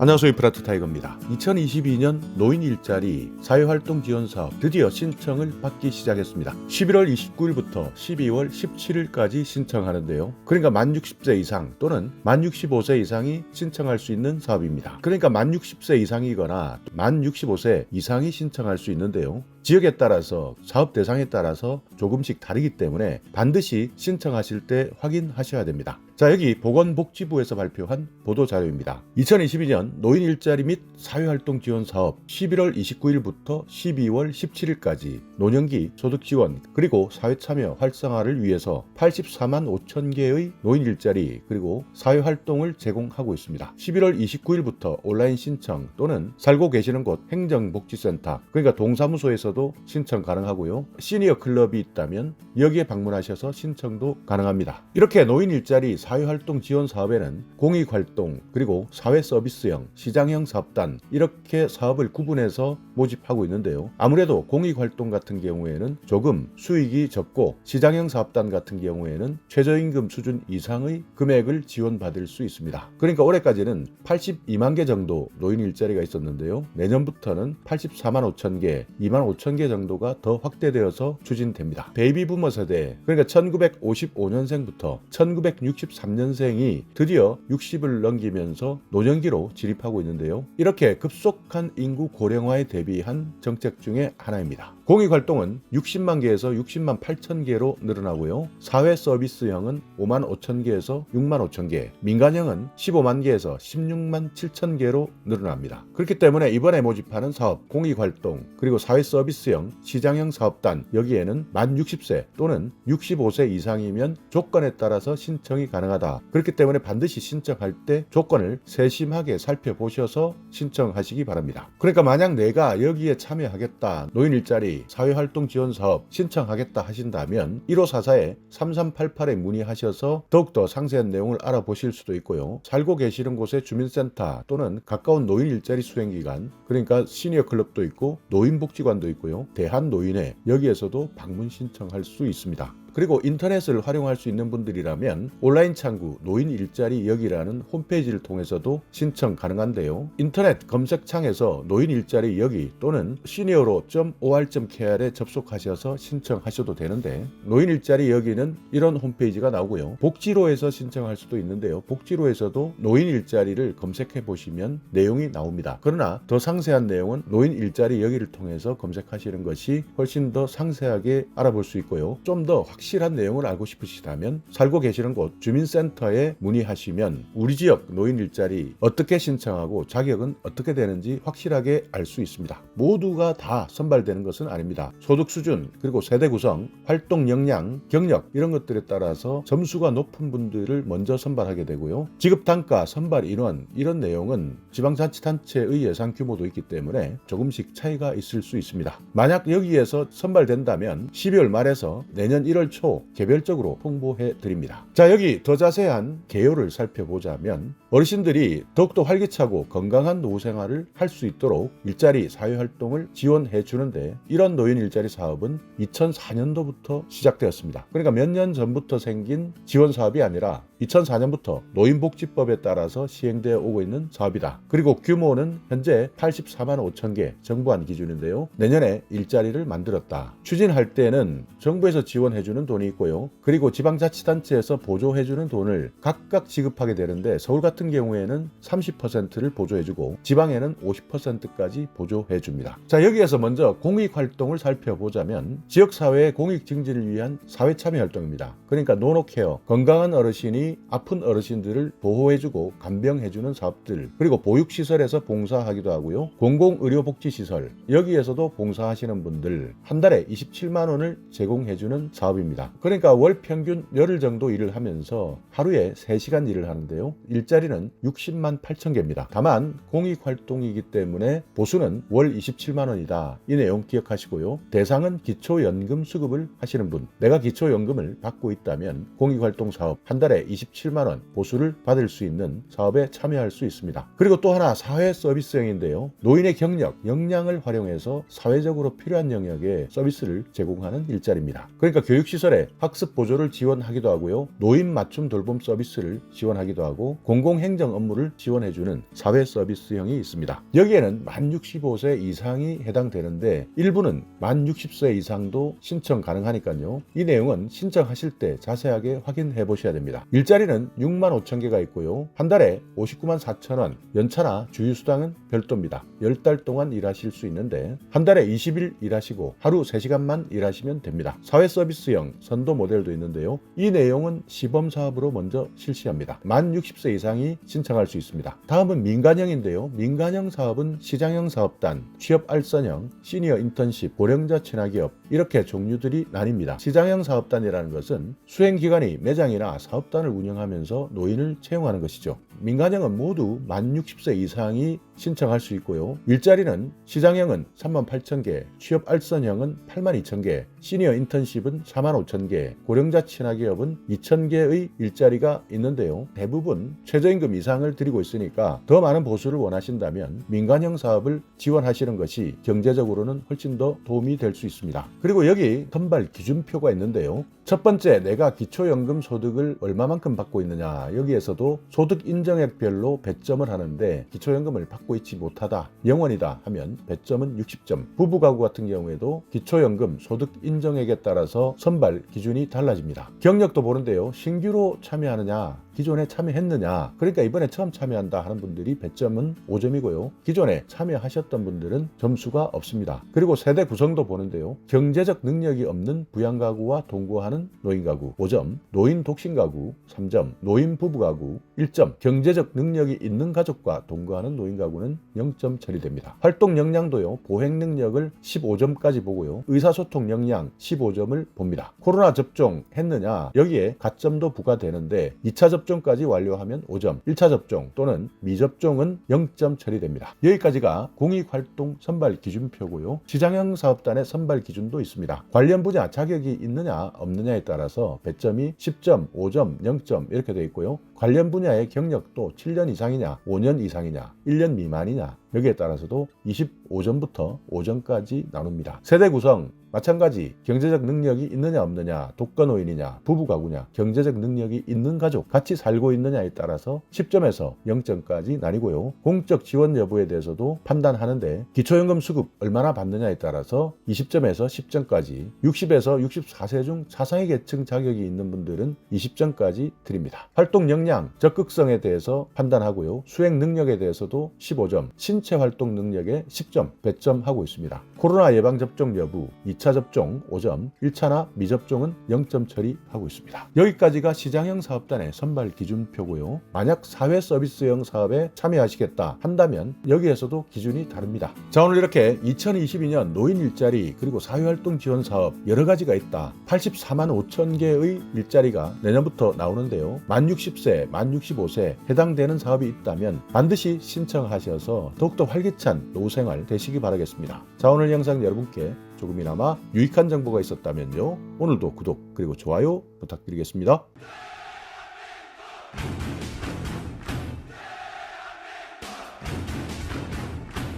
안녕하세요. 프라트 타이거입니다. 2022년 노인 일자리 사회활동 지원 사업 드디어 신청을 받기 시작했습니다. 11월 29일부터 12월 17일까지 신청하는데요. 그러니까 만 60세 이상 또는 만 65세 이상이 신청할 수 있는 사업입니다. 그러니까 만 60세 이상이거나 만 65세 이상이 신청할 수 있는데요. 지역에 따라서 사업 대상에 따라서 조금씩 다르기 때문에 반드시 신청하실 때 확인하셔야 됩니다. 자, 여기 보건복지부에서 발표한 보도자료입니다. 2022년 노인 일자리 및 사회활동 지원 사업 11월 29일부터 12월 17일까지 노년기 소득 지원 그리고 사회참여 활성화를 위해서 84만 5천 개의 노인 일자리 그리고 사회활동을 제공하고 있습니다. 11월 29일부터 온라인 신청 또는 살고 계시는 곳 행정복지센터 그러니까 동사무소에서도 신청 가능하고요. 시니어 클럽이 있다면 여기에 방문하셔서 신청도 가능합니다. 이렇게 노인 일자리 사회활동 지원 사업에는 공익활동 그리고 사회서비스형 시장형 사업단 이렇게 사업을 구분해서 모집하고 있는데요. 아무래도 공익활동 같은 경우에는 조금 수익이 적고 시장형 사업단 같은 경우에는 최저임금 수준 이상의 금액을 지원받을 수 있습니다. 그러니까 올해까지는 82만 개 정도 노인 일자리가 있었는데요. 내년부터는 84만 5천 개, 2만 5천 개 정도가 더 확대되어서 추진됩니다. 베이비 부머 세대 그러니까 1955년생부터 1963년생이 드디어 60을 넘기면서 노년기로 진입하고 있는데요. 이렇게 급속한 인구 고령화에 대비한 정책 중에 하나입니다. 공익활동은 60만 개에서 60만 8천 개로 늘어나고요. 사회서비스형은 5만 5천 개에서 6만 5천 개, 민간형은 15만 개에서 16만 7천 개로 늘어납니다. 그렇기 때문에 이번에 모집하는 사업, 공익활동, 그리고 사회서비스형, 시장형 사업단 여기에는 만 60세 또는 65세 이상이면 조건에 따라서 신청이 가능하다. 그렇기 때문에 반드시 신청할 때 조건을 세심하게 살펴보셔서 신청하시기 바랍니다. 그러니까 만약 내가 여기에 참여하겠다, 노인 일자리 사회활동 지원 사업 신청하겠다 하신다면 1544-3388에 문의하셔서 더욱더 상세한 내용을 알아보실 수도 있고요. 살고 계시는 곳의 주민센터 또는 가까운 노인 일자리 수행기관 그러니까 시니어 클럽도 있고 노인복지관도 있고요. 대한노인회 여기에서도 방문 신청할 수 있습니다. 그리고 인터넷을 활용할 수 있는 분들이라면 온라인 창구 노인 일자리 여기라는 홈페이지를 통해서도 신청 가능한데요. 인터넷 검색창에서 노인 일자리 여기 또는 senior.or.kr에 접속하셔서 신청하셔도 되는데 노인 일자리 여기는 이런 홈페이지가 나오고요. 복지로에서 신청할 수도 있는데요. 복지로에서도 노인 일자리를 검색해 보시면 내용이 나옵니다. 그러나 더 상세한 내용은 노인 일자리 여기를 통해서 검색하시는 것이 훨씬 더 상세하게 알아볼 수 있고요. 좀 더 확실한 내용을 알고 싶으시다면 살고 계시는 곳 주민센터에 문의하시면 우리 지역 노인 일자리 어떻게 신청하고 자격은 어떻게 되는지 확실하게 알 수 있습니다. 모두가 다 선발되는 것은 아닙니다. 소득 수준 그리고 세대 구성, 활동 역량, 경력 이런 것들에 따라서 점수가 높은 분들을 먼저 선발하게 되고요. 지급 단가, 선발 인원 이런 내용은 지방자치단체의 예산 규모도 있기 때문에 조금씩 차이가 있을 수 있습니다. 만약 여기에서 선발된다면 12월 말에서 내년 1월 초 개별적으로 홍보해 드립니다. 자, 여기 더 자세한 개요를 살펴보자면 어르신들이 더욱더 활기차고 건강한 노후 생활을 할 수 있도록 일자리 사회활동을 지원해 주는데 이런 노인 일자리 사업은 2004년도부터 시작되었습니다. 그러니까 몇 년 전부터 생긴 지원 사업이 아니라 2004년부터 노인복지법에 따라서 시행되어 오고 있는 사업이다. 그리고 규모는 현재 84만 5천 개 정부안 기준인데요. 내년에 일자리를 만들었다. 추진할 때는 정부에서 지원해주는 돈이 있고요. 그리고 지방자치단체에서 보조해주는 돈을 각각 지급하게 되는데 서울 같은 경우에는 30%를 보조해주고 지방에는 50%까지 보조해줍니다. 자, 여기에서 먼저 공익활동을 살펴보자면 지역사회의 공익 증진을 위한 사회참여활동입니다. 그러니까 노노케어, 건강한 어르신이 아픈 어르신들을 보호해주고 간병해주는 사업들 그리고 보육시설에서 봉사하기도 하고요. 공공의료복지시설 여기에서도 봉사하시는 분들 한 달에 27만 원을 제공해주는 사업입니다. 그러니까 월 평균 열흘 정도 일을 하면서 하루에 3시간 일을 하는데요. 일자리는 60만 8천 개입니다. 다만 공익활동이기 때문에 보수는 월 27만 원이다. 이 내용 기억하시고요. 대상은 기초연금 수급을 하시는 분 내가 기초연금을 받고 있다면 공익활동 사업 한 달에 27만 원 보수를 받을 수 있는 사업에 참여할 수 있습니다. 그리고 또 하나 사회 서비스형인데요. 노인의 경력, 역량을 활용해서 사회적으로 필요한 영역에 서비스를 제공하는 일자리입니다. 그러니까 교육시설에 학습 보조를 지원하기도 하고요. 노인 맞춤 돌봄 서비스를 지원하기도 하고 공공행정 업무를 지원해주는 사회 서비스형이 있습니다. 여기에는 만 65세 이상이 해당되는데 일부는 만 60세 이상도 신청 가능하니까요. 이 내용은 신청하실 때 자세하게 확인해 보셔야 됩니다. 일자리는 6만 5천 개가 있고요. 한 달에 59만 4천 원, 연차나 주휴수당은 별도입니다. 10달 동안 일하실 수 있는데 한 달에 20일 일하시고 하루 3시간만 일하시면 됩니다. 사회 서비스형 선도 모델도 있는데요. 이 내용은 시범사업으로 먼저 실시합니다. 만 60세 이상이 신청할 수 있습니다. 다음은 민간형인데요. 민간형 사업은 시장형 사업단, 취업 알선형, 시니어 인턴십, 고령자 친화기업 이렇게 종류들이 나뉩니다. 시장형 사업단이라는 것은 수행기관이 매장이나 사업단을 운영하면서 노인을 채용하는 것이죠. 민간형은 모두 만 60세 이상이 신청할 수 있고요. 일자리는 시장형은 3만 8천 개, 취업 알선형은 8만 2천 개, 시니어 인턴십은 4만 5천 개, 고령자 친화기업은 2천 개의 일자리가 있는데요. 대부분 최저임금 이상을 드리고 있으니까 더 많은 보수를 원하신다면 민간형 사업을 지원하시는 것이 경제적으로는 훨씬 더 도움이 될 수 있습니다. 그리고 여기 선발 기준표가 있는데요. 첫 번째, 내가 기초연금 소득을 얼마만큼 받고 있느냐. 여기에서도 소득 인정액별로 배점을 하는데 기초연금을 받고 있지 못하다, 0원이다 하면 배점은 60점. 부부가구 같은 경우에도 기초연금 소득 인정액에 따라서 선발 기준이 달라집니다. 경력도 보는데요. 신규로 참여하느냐, 기존에 참여했느냐, 그러니까 이번에 처음 참여한다 하는 분들이 배점은 5점이고요. 기존에 참여하셨던 분들은 점수가 없습니다. 그리고 세대 구성도 보는데요. 경제적 능력이 없는 부양가구와 동거하는 노인가구 5점, 노인 독신가구 3점, 노인 부부가구 1점, 경제적 능력이 있는 가족과 동거하는 노인가구는 0점 처리됩니다. 활동 역량도요. 보행 능력을 15점까지 보고요. 의사소통 역량 15점을 봅니다. 코로나 접종 했느냐, 여기에 가점도 부과되는데 2차 접종까지 완료하면 5점, 1차 접종 또는 미접종은 0점 처리됩니다. 여기까지가 공익활동 선발 기준표고요. 시장형 사업단의 선발 기준도 있습니다. 관련 분야 자격이 있느냐 없느냐에 따라서 배점이 10점, 5점, 0점 이렇게 되어 있고요. 관련 분야의 경력도 7년 이상이냐, 5년 이상이냐, 1년 미만이냐 여기에 따라서도 25점부터 5점까지 나눕니다. 세대 구성 마찬가지 경제적 능력이 있느냐 없느냐, 독거노인이냐, 부부가구냐, 경제적 능력이 있는 가족, 같이 살고 있느냐에 따라서 10점에서 0점까지 나뉘고요. 공적 지원 여부에 대해서도 판단하는데 기초연금 수급 얼마나 받느냐에 따라서 20점에서 10점까지, 60에서 64세 중 사상위 계층 자격이 있는 분들은 20점까지 드립니다. 활동 역량, 적극성에 대해서 판단하고요. 수행 능력에 대해서도 15점, 신체 활동 능력에 10점 배점하고 있습니다. 코로나 예방접종 여부, 2차 접종 5점, 1차나 미접종은 0점 처리하고 있습니다. 여기까지가 시장형 사업단의 선발 기준표고요. 만약 사회 서비스형 사업에 참여하시겠다 한다면 여기에서도 기준이 다릅니다. 자, 오늘 이렇게 2022년 노인 일자리 그리고 사회활동 지원 사업 여러 가지가 있다. 84만 5천 개의 일자리가 내년부터 나오는데요. 만 60세, 만 65세 해당되는 사업이 있다면 반드시 신청하셔서 더욱더 활기찬 노후생활 되시기 바라겠습니다. 자, 오늘 영상 여러분께 조금이나마 유익한 정보가 있었다면요. 오늘도 구독 그리고 좋아요 부탁드리겠습니다.